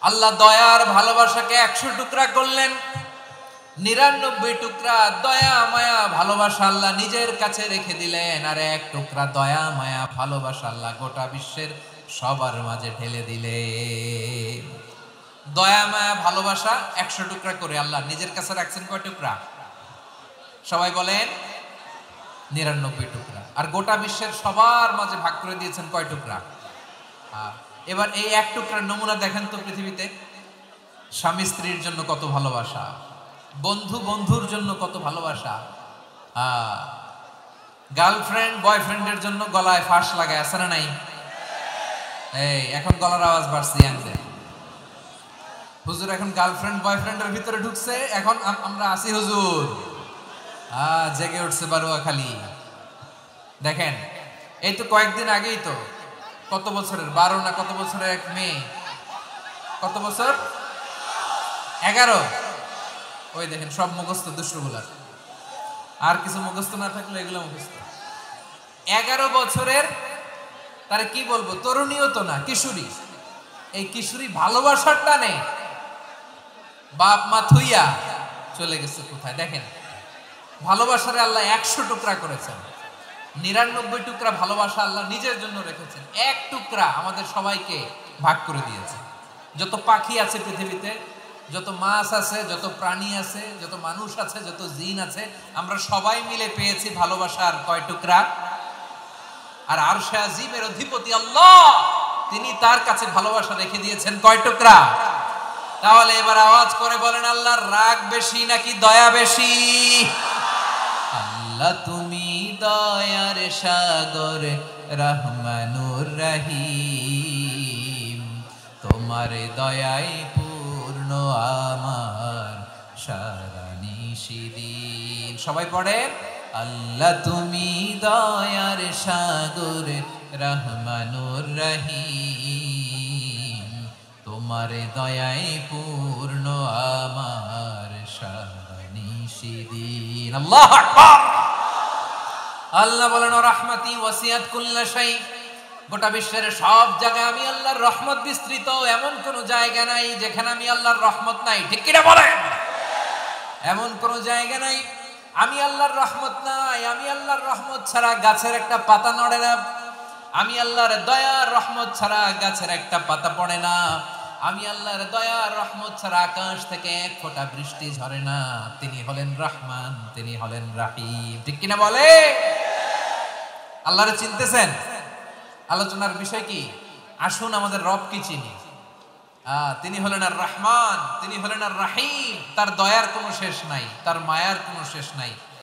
আল্লাহ দয়ার ভালোবাসাকে 100 টুকরা করলেন, 99 টুকরা দয়া মায়া ভালোবাসা আল্লাহ নিজের কাছে রেখে দিলেন, আর 1 টুকরা দয়া মায়া ভালোবাসা আল্লাহ গোটা বিশ্বের সবার মাঝে ঢেলে দিলেন। দয়া মায়া ভালোবাসা 100 টুকরা করে আল্লাহ নিজের কাছে রাখছেন কয় টুকরা? সবাই বলেন 99 টুকরা। আর গোটা বিশ্বের সবার মাঝে ভাগ করে দিয়েছেন কয় টুকরা? এবার এই 1 টুকরার নমুনা দেখেন তো পৃথিবীতে। স্বামী স্ত্রীর জন্য কত ভালোবাসা, বন্ধু বন্ধুর জন্য কত ভালোবাসা, গার্লফ্রেন্ড বয়ফ্রেন্ডের জন্য গলায় ফাঁস লাগায়, আছে না নাই? এই এখন গলার আওয়াজ বাড়ছে আনতে। হুজুর এখন গার্লফ্রেন্ড বয়ফ্রেন্ডের ভিতরে ঢুকছে, এখন আমরা আসি হুজুর। জেগে উঠছে বারুয়াখালী। দেখেন এই তো কয়েকদিন আগেই তো, কত বছরের 12 না কত বছরের এক মেয়ে, কত বছর 11, ওই দেখেন সব মুখস্থ দুষ্টগুলার, আর কিছু মুখস্থ না থাকলে এগুলো মুখস্থ। 11 বছরের, তার কি বলবো, তরুণীও তো না, কিশোরী। এই কিশোরী ভালোবাসার টানে বাপ মা থুইয়া চলে গেছে কোথায়? দেখেন ভালোবাসারে আল্লাহ 100 টুকরা করেছেন, 99 টুকরা ভালোবাসা আল্লাহ নিজের জন্য রেখেছেন, 1 টুকরা আমাদের সবাইকে ভাগ করে দিয়েছে। যত পাখি আছে পৃথিবীতে, যত মাছ আছে, যত প্রাণী আছে, যত মানুষ আছে, যত জিন আছে, আমরা সবাই মিলে পেয়েছি ভালোবাসার কয় টুকরা? আর আরশে আজিমের অধিপতি আল্লাহ, তিনি তার কাছে ভালোবাসা রেখে দিয়েছেন কয় টুকরা? তাহলে এবার আওয়াজ করে বলেন, আল্লাহর রাগ বেশি নাকি দয়া বেশি? আল্লাহ তুমি দয়ার সাগর রহমানুর রহিম, তোমার দয়ায় পূর্ণ আমার সারা নিশিদিন। সবাই পড়ে, আল্লাহ তুমি দয়ার সাগর রহমানুর রহিম, তোমার দয়ায় পূর্ণ আমার সারা নিশিদিন। আল্লাহু আকবার। আল্লাহ বলেন, রাহমাতি ওয়াসিয়াত কুল্লা শাই, গোটা বিশ্বের সব জায়গায় আমি আল্লাহর রহমত বিস্তৃত, এমন কোন জায়গা নাই যেখানে আমি আল্লাহর রহমত নাই। ঠিক কিনা বলেন? এমন কোন জায়গা নাই আমি আল্লাহর রহমত নাই। আমি আল্লাহর রহমত ছাড়া গাছের একটা পাতা নড়ে না, আমি আল্লাহর দয়ার রহমত ছাড়া গাছের একটা পাতা পড়ে না, আমি আল্লাহর দয়ার রহমত ছাড়া আকাশ থেকে 1 ফোঁটা বৃষ্টি ঝরে না। তিনি হলেন রহমান, তিনি হলেন রাহিম। ঠিক কিনা বলে? আল্লাহরে চিনতেছেন? আলোচনার বিষয় কি? আসুন আমাদের রব কি চিনি। তিনি হলেন আর রহমান, তিনি হলেন আর রাহিম। তার দয়ার কোনো শেষ নাই, তার মায়ার কোনো শেষ নাই।